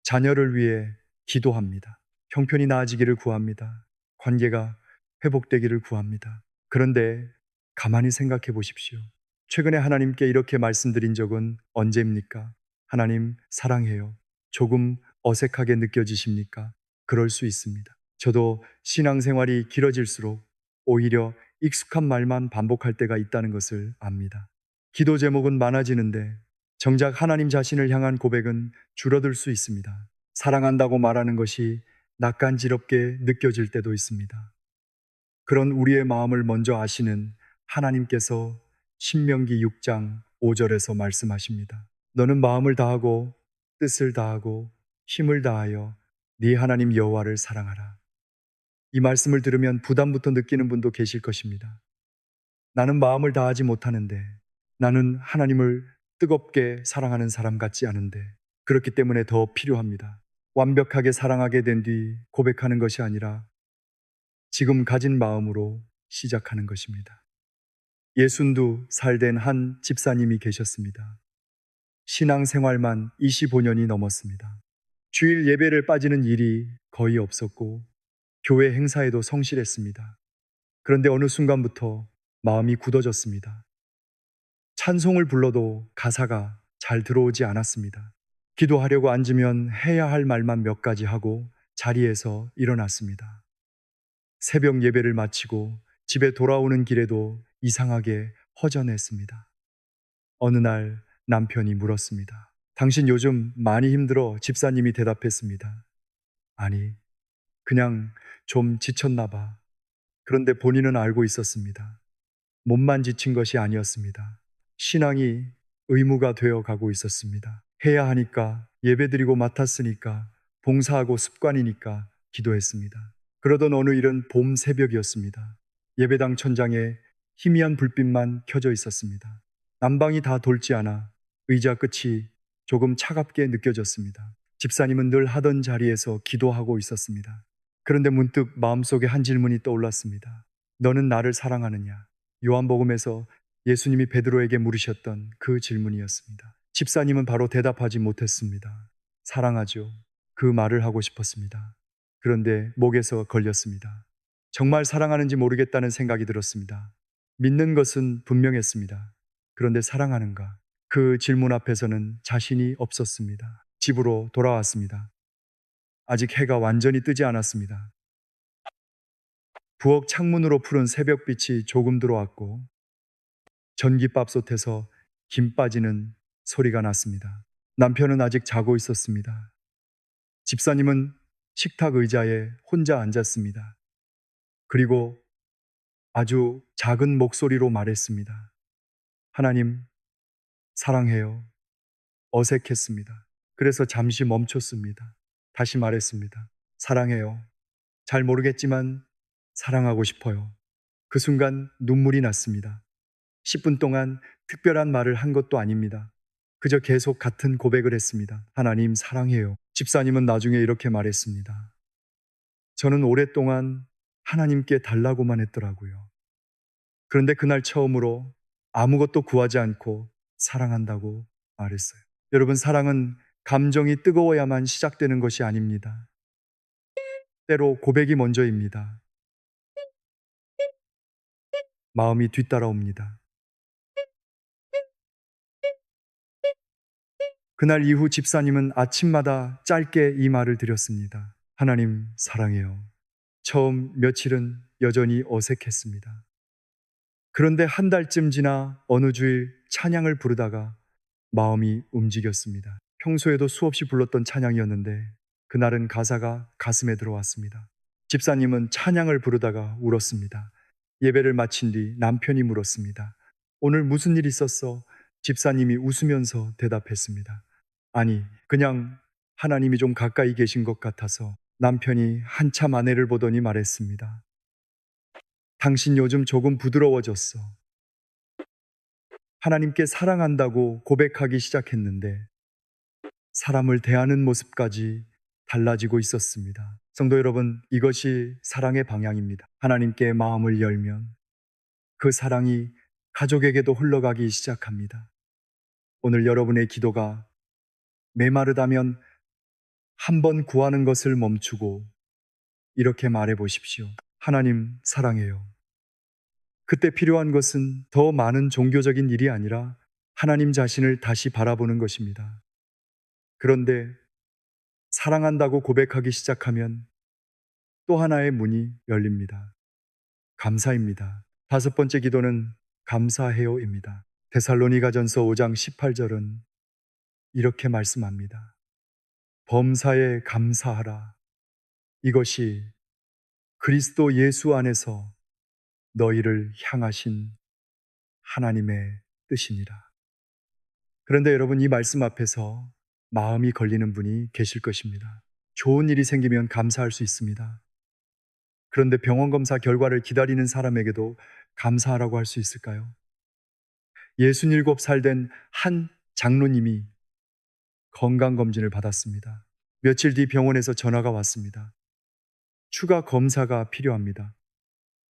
S1: 자녀를 위해 기도합니다. 형편이 나아지기를 구합니다. 관계가 회복되기를 구합니다. 그런데 가만히 생각해 보십시오. 최근에 하나님께 이렇게 말씀드린 적은 언제입니까? 하나님 사랑해요. 조금 어색하게 느껴지십니까? 그럴 수 있습니다. 저도 신앙생활이 길어질수록 오히려 익숙한 말만 반복할 때가 있다는 것을 압니다. 기도 제목은 많아지는데 정작 하나님 자신을 향한 고백은 줄어들 수 있습니다. 사랑한다고 말하는 것이 낯간지럽게 느껴질 때도 있습니다. 그런 우리의 마음을 먼저 아시는 하나님께서 신명기 6장 5절에서 말씀하십니다. 너는 마음을 다하고 뜻을 다하고 힘을 다하여 네 하나님 여호와를 사랑하라. 이 말씀을 들으면 부담부터 느끼는 분도 계실 것입니다. 나는 마음을 다하지 못하는데, 나는 하나님을 뜨겁게 사랑하는 사람 같지 않은데, 그렇기 때문에 더 필요합니다. 완벽하게 사랑하게 된 뒤 고백하는 것이 아니라 지금 가진 마음으로 시작하는 것입니다. 62살 된 한 집사님이 계셨습니다. 신앙생활만 25년이 넘었습니다. 주일 예배를 빠지는 일이 거의 없었고 교회 행사에도 성실했습니다. 그런데 어느 순간부터 마음이 굳어졌습니다. 찬송을 불러도 가사가 잘 들어오지 않았습니다. 기도하려고 앉으면 해야 할 말만 몇 가지 하고 자리에서 일어났습니다. 새벽 예배를 마치고 집에 돌아오는 길에도 이상하게 허전했습니다. 어느 날 남편이 물었습니다. 당신 요즘 많이 힘들어? 집사님이 대답했습니다. 아니, 그냥 좀 지쳤나 봐. 그런데 본인은 알고 있었습니다. 몸만 지친 것이 아니었습니다. 신앙이 의무가 되어 가고 있었습니다. 해야 하니까, 예배드리고 맡았으니까, 봉사하고 습관이니까 기도했습니다. 그러던 어느 일은 봄 새벽이었습니다. 예배당 천장에 희미한 불빛만 켜져 있었습니다. 난방이 다 돌지 않아 의자 끝이 조금 차갑게 느껴졌습니다. 집사님은 늘 하던 자리에서 기도하고 있었습니다. 그런데 문득 마음속에 한 질문이 떠올랐습니다. 너는 나를 사랑하느냐? 요한복음에서 예수님이 베드로에게 물으셨던 그 질문이었습니다. 집사님은 바로 대답하지 못했습니다. 사랑하죠. 그 말을 하고 싶었습니다. 그런데 목에서 걸렸습니다. 정말 사랑하는지 모르겠다는 생각이 들었습니다. 믿는 것은 분명했습니다. 그런데 사랑하는가? 그 질문 앞에서는 자신이 없었습니다. 집으로 돌아왔습니다. 아직 해가 완전히 뜨지 않았습니다. 부엌 창문으로 푸른 새벽빛이 조금 들어왔고 전기밥솥에서 김 빠지는 소리가 났습니다. 남편은 아직 자고 있었습니다. 집사님은 식탁 의자에 혼자 앉았습니다. 그리고 아주 작은 목소리로 말했습니다. 하나님, 사랑해요. 어색했습니다. 그래서 잠시 멈췄습니다. 다시 말했습니다. 사랑해요. 잘 모르겠지만 사랑하고 싶어요. 그 순간 눈물이 났습니다. 10분 동안 특별한 말을 한 것도 아닙니다. 그저 계속 같은 고백을 했습니다. 하나님 사랑해요. 집사님은 나중에 이렇게 말했습니다. 저는 오랫동안 하나님께 달라고만 했더라고요. 그런데 그날 처음으로 아무것도 구하지 않고 사랑한다고 말했어요. 여러분, 사랑은 감정이 뜨거워야만 시작되는 것이 아닙니다. 때로 고백이 먼저입니다. 마음이 뒤따라옵니다. 그날 이후 집사님은 아침마다 짧게 이 말을 드렸습니다. 하나님 사랑해요. 처음 며칠은 여전히 어색했습니다. 그런데 한 달쯤 지나 어느 주일 찬양을 부르다가 마음이 움직였습니다. 평소에도 수없이 불렀던 찬양이었는데 그날은 가사가 가슴에 들어왔습니다. 집사님은 찬양을 부르다가 울었습니다. 예배를 마친 뒤 남편이 물었습니다. 오늘 무슨 일 있었어? 집사님이 웃으면서 대답했습니다. 아니, 그냥 하나님이 좀 가까이 계신 것 같아서. 남편이 한참 아내를 보더니 말했습니다. 당신 요즘 조금 부드러워졌어. 하나님께 사랑한다고 고백하기 시작했는데 사람을 대하는 모습까지 달라지고 있었습니다. 성도 여러분, 이것이 사랑의 방향입니다. 하나님께 마음을 열면 그 사랑이 가족에게도 흘러가기 시작합니다. 오늘 여러분의 기도가 메마르다면 한 번 구하는 것을 멈추고 이렇게 말해 보십시오. 하나님 사랑해요. 그때 필요한 것은 더 많은 종교적인 일이 아니라 하나님 자신을 다시 바라보는 것입니다. 그런데 사랑한다고 고백하기 시작하면 또 하나의 문이 열립니다. 감사입니다. 다섯 번째 기도는 감사해요입니다. 데살로니가전서 5장 18절은 이렇게 말씀합니다. 범사에 감사하라. 이것이 그리스도 예수 안에서 너희를 향하신 하나님의 뜻이니라. 그런데 여러분, 이 말씀 앞에서 마음이 걸리는 분이 계실 것입니다. 좋은 일이 생기면 감사할 수 있습니다. 그런데 병원 검사 결과를 기다리는 사람에게도 감사하라고 할 수 있을까요? 67살 된 한 장로님이 건강검진을 받았습니다. 며칠 뒤 병원에서 전화가 왔습니다. 추가 검사가 필요합니다.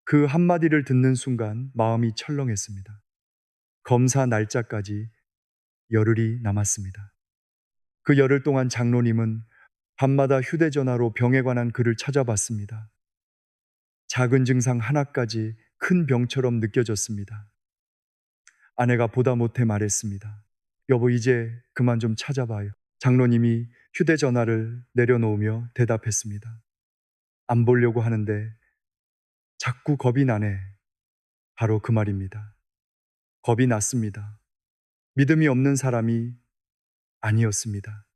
S1: 그 한마디를 듣는 순간 마음이 철렁했습니다. 검사 날짜까지 열흘이 남았습니다. 그 열흘 동안 장로님은 밤마다 휴대전화로 병에 관한 글을 찾아봤습니다. 작은 증상 하나까지 큰 병처럼 느껴졌습니다. 아내가 보다 못해 말했습니다. 여보, 이제 그만 좀 찾아봐요. 장로님이 휴대전화를 내려놓으며 대답했습니다. 안 보려고 하는데 자꾸 겁이 나네. 바로 그 말입니다. 겁이 났습니다. 믿음이 없는 사람이 아니었습니다.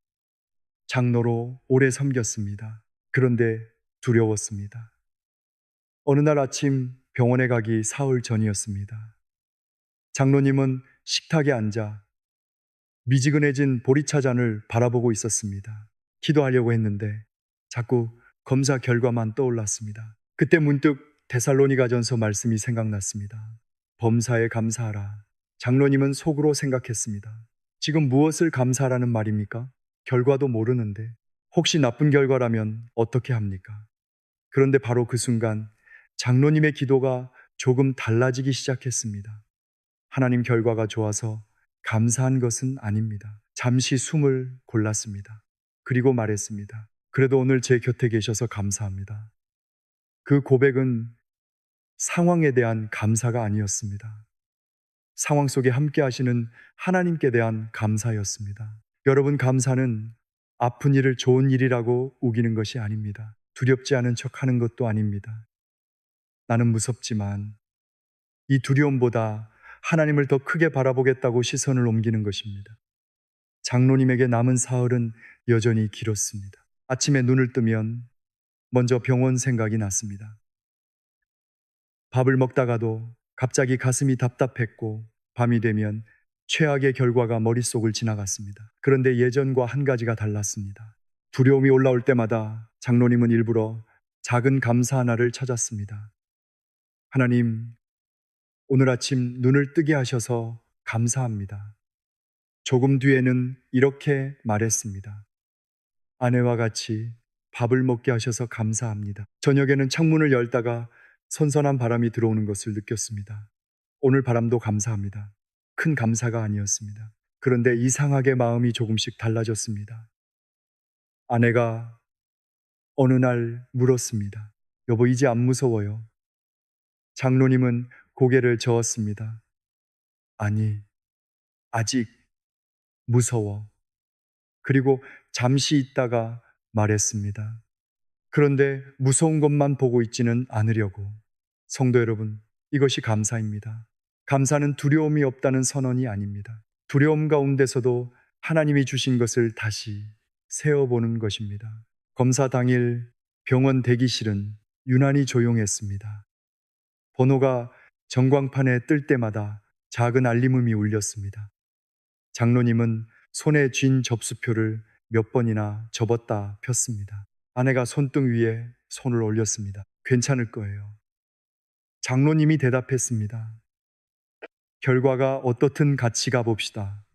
S1: 장로로 오래 섬겼습니다. 그런데 두려웠습니다. 어느 날 아침 병원에 가기 사흘 전이었습니다. 장로님은 식탁에 앉아 미지근해진 보리차 잔을 바라보고 있었습니다. 기도하려고 했는데 자꾸 검사 결과만 떠올랐습니다. 그때 문득 데살로니가전서 말씀이 생각났습니다. 범사에 감사하라. 장로님은 속으로 생각했습니다. 지금 무엇을 감사하라는 말입니까? 결과도 모르는데 혹시 나쁜 결과라면 어떻게 합니까? 그런데 바로 그 순간 장로님의 기도가 조금 달라지기 시작했습니다. 하나님, 결과가 좋아서 감사한 것은 아닙니다. 잠시 숨을 골랐습니다. 그리고 말했습니다. 그래도 오늘 제 곁에 계셔서 감사합니다. 그 고백은 상황에 대한 감사가 아니었습니다. 상황 속에 함께 하시는 하나님께 대한 감사였습니다. 여러분, 감사는 아픈 일을 좋은 일이라고 우기는 것이 아닙니다. 두렵지 않은 척 하는 것도 아닙니다. 나는 무섭지만 이 두려움보다 하나님을 더 크게 바라보겠다고 시선을 옮기는 것입니다. 장로님에게 남은 사흘은 여전히 길었습니다. 아침에 눈을 뜨면 먼저 병원 생각이 났습니다. 밥을 먹다가도 갑자기 가슴이 답답했고 밤이 되면 최악의 결과가 머릿속을 지나갔습니다. 그런데 예전과 한 가지가 달랐습니다. 두려움이 올라올 때마다 장로님은 일부러 작은 감사 하나를 찾았습니다. 하나님, 오늘 아침 눈을 뜨게 하셔서 감사합니다. 조금 뒤에는 이렇게 말했습니다. 아내와 같이 밥을 먹게 하셔서 감사합니다. 저녁에는 창문을 열다가 선선한 바람이 들어오는 것을 느꼈습니다. 오늘 바람도 감사합니다. 큰 감사가 아니었습니다. 그런데 이상하게 마음이 조금씩 달라졌습니다. 아내가 어느 날 물었습니다. 여보, 이제 안 무서워요? 장로님은 고개를 저었습니다. 아니, 아직 무서워. 그리고 잠시 있다가 말했습니다. 그런데 무서운 것만 보고 있지는 않으려고. 성도 여러분, 이것이 감사입니다. 감사는 두려움이 없다는 선언이 아닙니다. 두려움 가운데서도 하나님이 주신 것을 다시 세어보는 것입니다. 검사 당일 병원 대기실은 유난히 조용했습니다. 번호가 전광판에 뜰 때마다 작은 알림음이 울렸습니다. 장로님은 손에 쥔 접수표를 몇 번이나 접었다 폈습니다. 아내가 손등 위에 손을 올렸습니다. 괜찮을 거예요. 장로님이 대답했습니다. 결과가 어떻든 같이 가봅시다.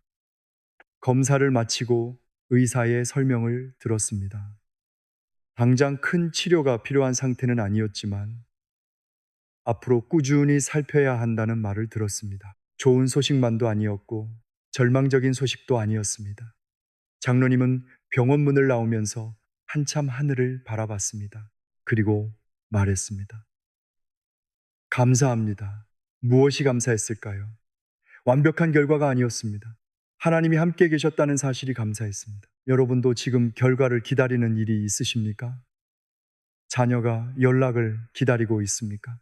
S1: 검사를 마치고 의사의 설명을 들었습니다. 당장 큰 치료가 필요한 상태는 아니었지만 앞으로 꾸준히 살펴야 한다는 말을 들었습니다. 좋은 소식만도 아니었고 절망적인 소식도 아니었습니다. 장로님은 병원 문을 나오면서 한참 하늘을 바라봤습니다. 그리고 말했습니다. 감사합니다. 무엇이 감사했을까요? 완벽한 결과가 아니었습니다. 하나님이 함께 계셨다는 사실이 감사했습니다. 여러분도 지금 결과를 기다리는 일이 있으십니까? 자녀가 연락을 기다리고 있습니까?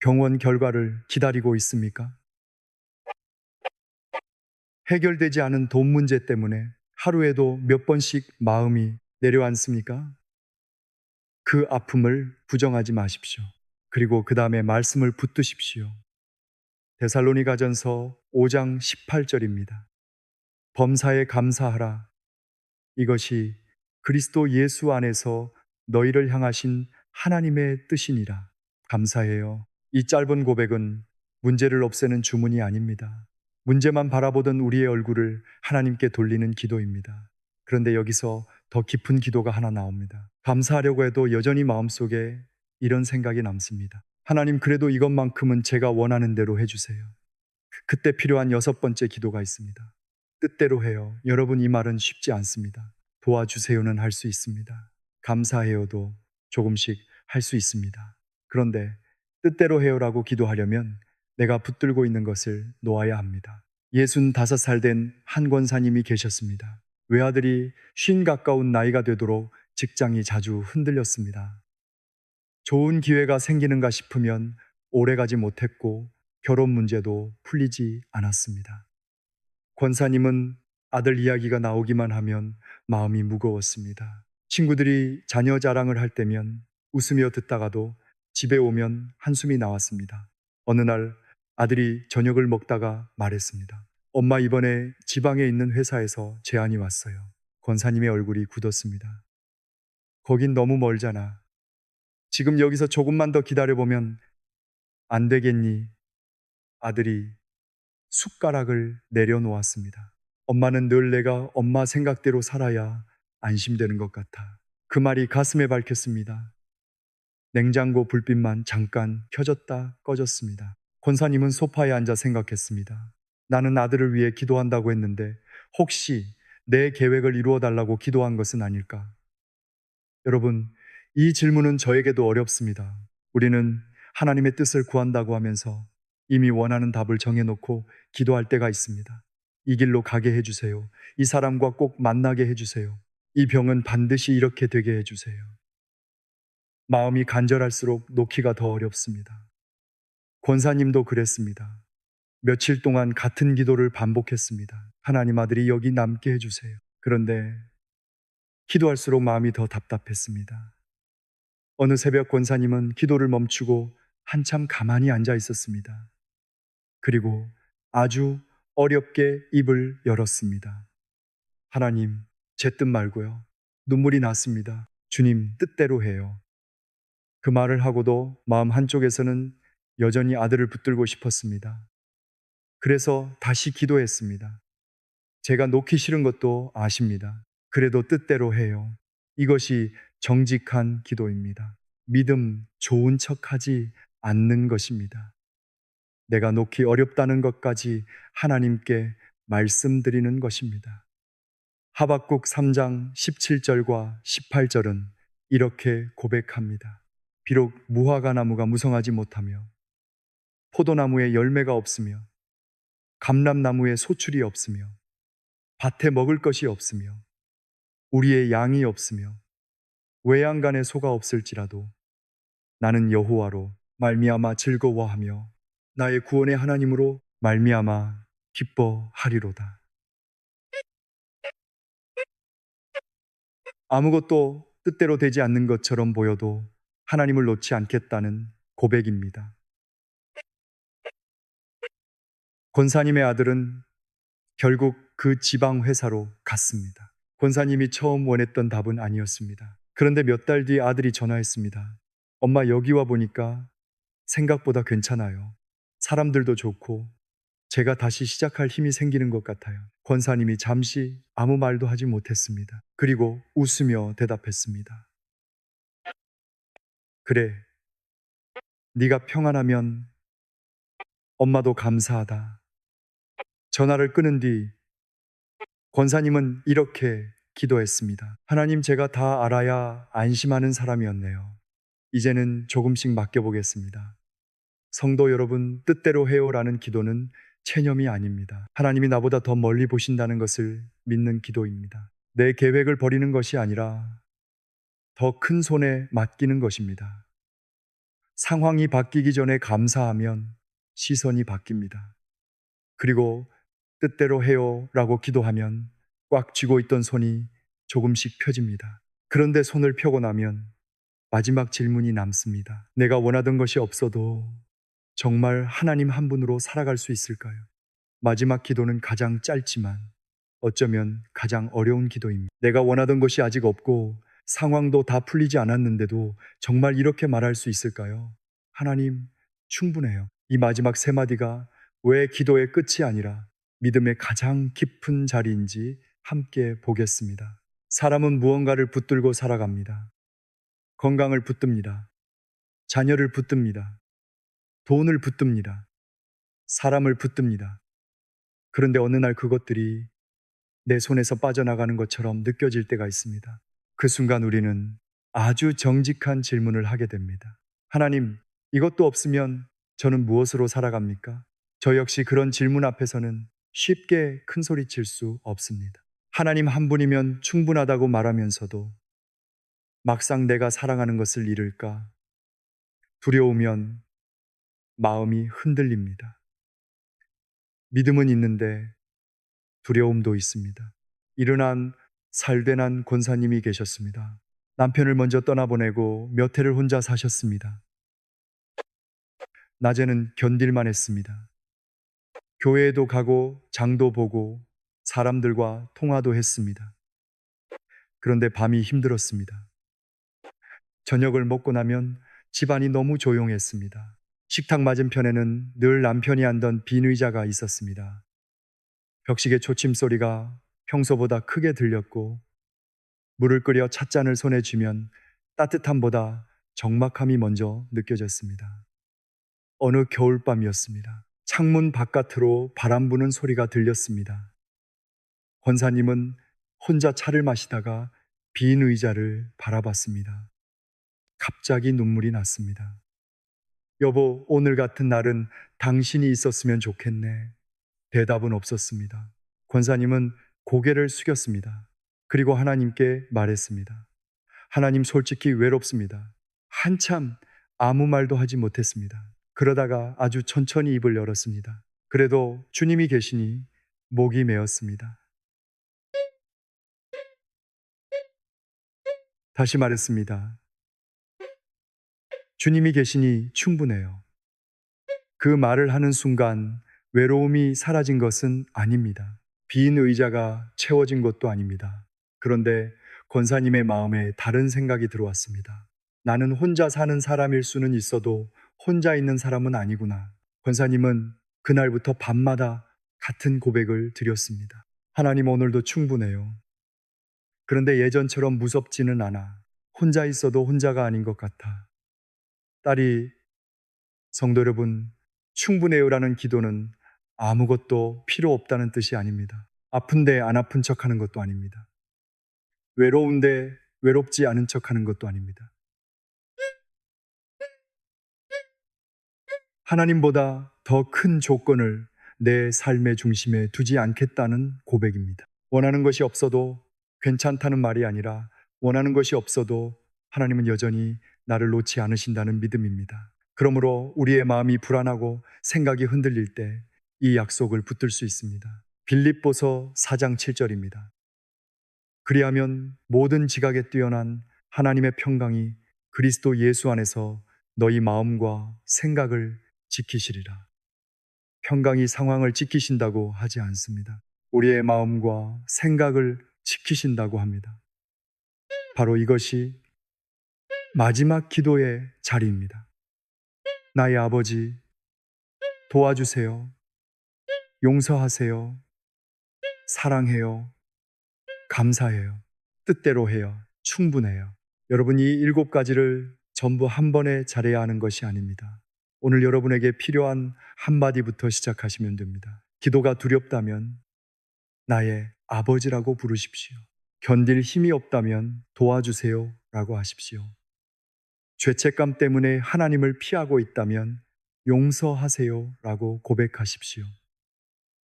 S1: 병원 결과를 기다리고 있습니까? 해결되지 않은 돈 문제 때문에 하루에도 몇 번씩 마음이 내려앉습니까? 그 아픔을 부정하지 마십시오. 그리고 그 다음에 말씀을 붙드십시오. 데살로니가전서 5장 18절입니다. 범사에 감사하라. 이것이 그리스도 예수 안에서 너희를 향하신 하나님의 뜻이니라. 감사해요. 이 짧은 고백은 문제를 없애는 주문이 아닙니다. 문제만 바라보던 우리의 얼굴을 하나님께 돌리는 기도입니다. 그런데 여기서 더 깊은 기도가 하나 나옵니다. 감사하려고 해도 여전히 마음속에 이런 생각이 남습니다. 하나님, 그래도 이것만큼은 제가 원하는 대로 해주세요. 그때 필요한 여섯 번째 기도가 있습니다. 뜻대로 해요. 여러분, 이 말은 쉽지 않습니다. 도와주세요는 할 수 있습니다. 감사해요도 조금씩 할 수 있습니다. 그런데 뜻대로 해요라고 기도하려면 내가 붙들고 있는 것을 놓아야 합니다. 65살 된 한 권사님이 계셨습니다. 외아들이 50 가까운 나이가 되도록 직장이 자주 흔들렸습니다. 좋은 기회가 생기는가 싶으면 오래가지 못했고 결혼 문제도 풀리지 않았습니다. 권사님은 아들 이야기가 나오기만 하면 마음이 무거웠습니다. 친구들이 자녀 자랑을 할 때면 웃으며 듣다가도 집에 오면 한숨이 나왔습니다. 어느 날 아들이 저녁을 먹다가 말했습니다. 엄마, 이번에 지방에 있는 회사에서 제안이 왔어요. 권사님의 얼굴이 굳었습니다. 거긴 너무 멀잖아. 지금 여기서 조금만 더 기다려보면 안 되겠니? 아들이 숟가락을 내려놓았습니다. 엄마는 늘 내가 엄마 생각대로 살아야 안심되는 것 같아. 그 말이 가슴에 박혔습니다. 냉장고 불빛만 잠깐 켜졌다 꺼졌습니다. 권사님은 소파에 앉아 생각했습니다. 나는 아들을 위해 기도한다고 했는데 혹시 내 계획을 이루어 달라고 기도한 것은 아닐까? 여러분, 이 질문은 저에게도 어렵습니다. 우리는 하나님의 뜻을 구한다고 하면서 이미 원하는 답을 정해놓고 기도할 때가 있습니다. 이 길로 가게 해주세요. 이 사람과 꼭 만나게 해주세요. 이 병은 반드시 이렇게 되게 해주세요. 마음이 간절할수록 놓기가 더 어렵습니다. 권사님도 그랬습니다. 며칠 동안 같은 기도를 반복했습니다. 하나님, 아들이 여기 남게 해주세요. 그런데 기도할수록 마음이 더 답답했습니다. 어느 새벽 권사님은 기도를 멈추고 한참 가만히 앉아 있었습니다. 그리고 아주 어렵게 입을 열었습니다. 하나님, 제 뜻 말고요. 눈물이 났습니다. 주님, 뜻대로 해요. 그 말을 하고도 마음 한쪽에서는 여전히 아들을 붙들고 싶었습니다. 그래서 다시 기도했습니다. 제가 놓기 싫은 것도 아십니다. 그래도 뜻대로 해요. 이것이 정직한 기도입니다. 믿음 좋은 척하지 않는 것입니다. 내가 놓기 어렵다는 것까지 하나님께 말씀드리는 것입니다. 하박국 3장 17절과 18절은 이렇게 고백합니다. 비록 무화과 나무가 무성하지 못하며 포도나무에 열매가 없으며 감람나무에 소출이 없으며 밭에 먹을 것이 없으며 우리의 양이 없으며 외양간에 소가 없을지라도 나는 여호와로 말미암아 즐거워하며 나의 구원의 하나님으로 말미암아 기뻐하리로다. 아무것도 뜻대로 되지 않는 것처럼 보여도 하나님을 놓지 않겠다는 고백입니다. 권사님의 아들은 결국 그 지방 회사로 갔습니다. 권사님이 처음 원했던 답은 아니었습니다. 그런데 몇 달 뒤 아들이 전화했습니다. 엄마, 여기 와 보니까 생각보다 괜찮아요. 사람들도 좋고 제가 다시 시작할 힘이 생기는 것 같아요. 권사님이 잠시 아무 말도 하지 못했습니다. 그리고 웃으며 대답했습니다. 그래, 네가 평안하면 엄마도 감사하다. 전화를 끊은 뒤 권사님은 이렇게 기도했습니다. 하나님, 제가 다 알아야 안심하는 사람이었네요. 이제는 조금씩 맡겨보겠습니다. 성도 여러분, 뜻대로 해요라는 기도는 체념이 아닙니다. 하나님이 나보다 더 멀리 보신다는 것을 믿는 기도입니다. 내 계획을 버리는 것이 아니라 더 큰 손에 맡기는 것입니다. 상황이 바뀌기 전에 감사하면 시선이 바뀝니다. 그리고 뜻대로 해요라고 기도하면 꽉 쥐고 있던 손이 조금씩 펴집니다. 그런데 손을 펴고 나면 마지막 질문이 남습니다. 내가 원하던 것이 없어도 정말 하나님 한 분으로 살아갈 수 있을까요? 마지막 기도는 가장 짧지만 어쩌면 가장 어려운 기도입니다. 내가 원하던 것이 아직 없고 상황도 다 풀리지 않았는데도 정말 이렇게 말할 수 있을까요? 하나님, 충분해요. 이 마지막 세 마디가 왜 기도의 끝이 아니라 믿음의 가장 깊은 자리인지 함께 보겠습니다. 사람은 무언가를 붙들고 살아갑니다. 건강을 붙듭니다. 자녀를 붙듭니다. 돈을 붙듭니다. 사람을 붙듭니다. 그런데 어느 날 그것들이 내 손에서 빠져나가는 것처럼 느껴질 때가 있습니다. 그 순간 우리는 아주 정직한 질문을 하게 됩니다. 하나님, 이것도 없으면 저는 무엇으로 살아갑니까? 저 역시 그런 질문 앞에서는 쉽게 큰 소리 칠 수 없습니다. 하나님 한 분이면 충분하다고 말하면서도 막상 내가 사랑하는 것을 잃을까 두려우면 마음이 흔들립니다. 믿음은 있는데 두려움도 있습니다. 일어난 살되난 권사님이 계셨습니다. 남편을 먼저 떠나보내고 몇 해를 혼자 사셨습니다. 낮에는 견딜만 했습니다. 교회에도 가고 장도 보고 사람들과 통화도 했습니다. 그런데 밤이 힘들었습니다. 저녁을 먹고 나면 집안이 너무 조용했습니다. 식탁 맞은편에는 늘 남편이 앉던 빈 의자가 있었습니다. 벽시계 초침 소리가 평소보다 크게 들렸고 물을 끓여 찻잔을 손에 쥐면 따뜻함보다 적막함이 먼저 느껴졌습니다. 어느 겨울밤이었습니다. 창문 바깥으로 바람 부는 소리가 들렸습니다. 권사님은 혼자 차를 마시다가 빈 의자를 바라봤습니다. 갑자기 눈물이 났습니다. 여보, 오늘 같은 날은 당신이 있었으면 좋겠네. 대답은 없었습니다. 권사님은 고개를 숙였습니다. 그리고 하나님께 말했습니다. 하나님, 솔직히 외롭습니다. 한참 아무 말도 하지 못했습니다. 그러다가 아주 천천히 입을 열었습니다. 그래도 주님이 계시니 목이 메었습니다. 다시 말했습니다. 주님이 계시니 충분해요. 그 말을 하는 순간 외로움이 사라진 것은 아닙니다. 빈 의자가 채워진 것도 아닙니다. 그런데 권사님의 마음에 다른 생각이 들어왔습니다. 나는 혼자 사는 사람일 수는 있어도 혼자 있는 사람은 아니구나. 권사님은 그날부터 밤마다 같은 고백을 드렸습니다. 하나님, 오늘도 충분해요. 그런데 예전처럼 무섭지는 않아. 혼자 있어도 혼자가 아닌 것 같아. 딸이, 성도 여러분, 충분해요라는 기도는 아무것도 필요 없다는 뜻이 아닙니다. 아픈데 안 아픈 척 하는 것도 아닙니다. 외로운데 외롭지 않은 척 하는 것도 아닙니다. 하나님보다 더 큰 조건을 내 삶의 중심에 두지 않겠다는 고백입니다. 원하는 것이 없어도 괜찮다는 말이 아니라 원하는 것이 없어도 하나님은 여전히 나를 놓지 않으신다는 믿음입니다. 그러므로 우리의 마음이 불안하고 생각이 흔들릴 때 이 약속을 붙들 수 있습니다. 빌립보서 4장 7절입니다. 그리하면 모든 지각에 뛰어난 하나님의 평강이 그리스도 예수 안에서 너희 마음과 생각을 지키시리라. 평강이 상황을 지키신다고 하지 않습니다. 우리의 마음과 생각을 지키신다고 합니다. 바로 이것이 마지막 기도의 자리입니다. 나의 아버지, 도와주세요. 용서하세요. 사랑해요. 감사해요. 뜻대로 해요. 충분해요. 여러분이 7가지를 전부 한 번에 잘해야 하는 것이 아닙니다. 오늘 여러분에게 필요한 한마디부터 시작하시면 됩니다. 기도가 두렵다면 나의 아버지라고 부르십시오. 견딜 힘이 없다면 도와주세요 라고 하십시오. 죄책감 때문에 하나님을 피하고 있다면 용서하세요 라고 고백하십시오.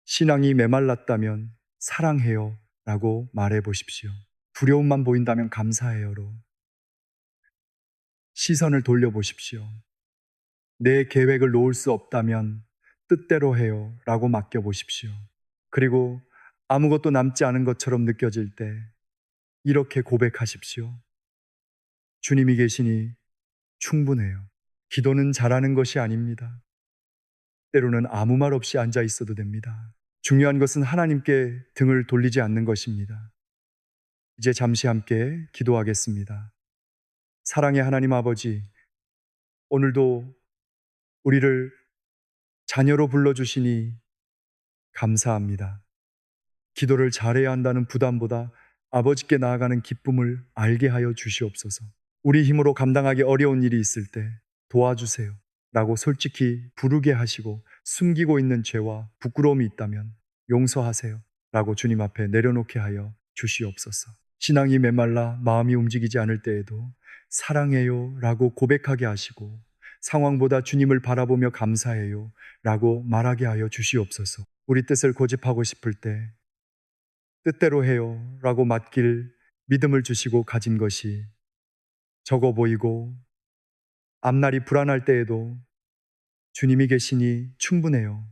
S1: 신앙이 메말랐다면 사랑해요 라고 말해 보십시오. 두려움만 보인다면 감사해요로 시선을 돌려보십시오. 내 계획을 놓을 수 없다면 뜻대로 해요 라고 맡겨보십시오. 그리고 아무것도 남지 않은 것처럼 느껴질 때 이렇게 고백하십시오. 주님이 계시니 충분해요. 기도는 잘하는 것이 아닙니다. 때로는 아무 말 없이 앉아 있어도 됩니다. 중요한 것은 하나님께 등을 돌리지 않는 것입니다. 이제 잠시 함께 기도하겠습니다. 사랑의 하나님 아버지, 오늘도 우리를 자녀로 불러주시니 감사합니다. 기도를 잘해야 한다는 부담보다 아버지께 나아가는 기쁨을 알게 하여 주시옵소서. 우리 힘으로 감당하기 어려운 일이 있을 때 도와주세요 라고 솔직히 부르게 하시고 숨기고 있는 죄와 부끄러움이 있다면 용서하세요 라고 주님 앞에 내려놓게 하여 주시옵소서. 신앙이 메말라 마음이 움직이지 않을 때에도 사랑해요 라고 고백하게 하시고 상황보다 주님을 바라보며 감사해요 라고 말하게 하여 주시옵소서. 우리 뜻을 고집하고 싶을 때 뜻대로 해요 라고 맡길 믿음을 주시고 가진 것이 적어 보이고 앞날이 불안할 때에도 주님이 계시니 충분해요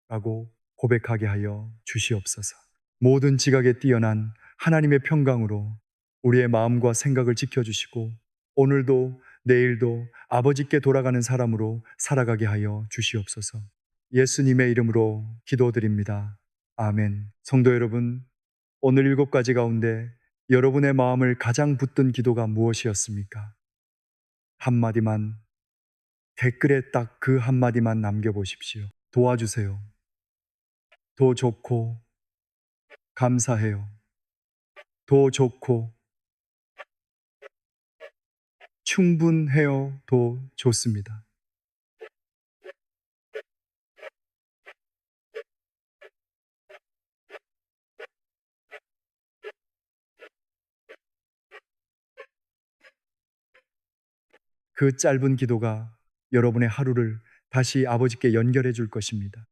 S1: 라고 고백하게 하여 주시옵소서. 모든 지각에 뛰어난 하나님의 평강으로 우리의 마음과 생각을 지켜주시고 오늘도 내일도 아버지께 돌아가는 사람으로 살아가게 하여 주시옵소서. 예수님의 이름으로 기도드립니다. 아멘. 성도 여러분, 오늘 7가지 가운데 여러분의 마음을 가장 붙든 기도가 무엇이었습니까? 한마디만, 댓글에 딱 그 한마디만 남겨보십시오. 도와주세요. 더 좋고 감사해요. 더 좋고 충분해요. 더 좋습니다. 그 짧은 기도가 여러분의 하루를 다시 아버지께 연결해 줄 것입니다.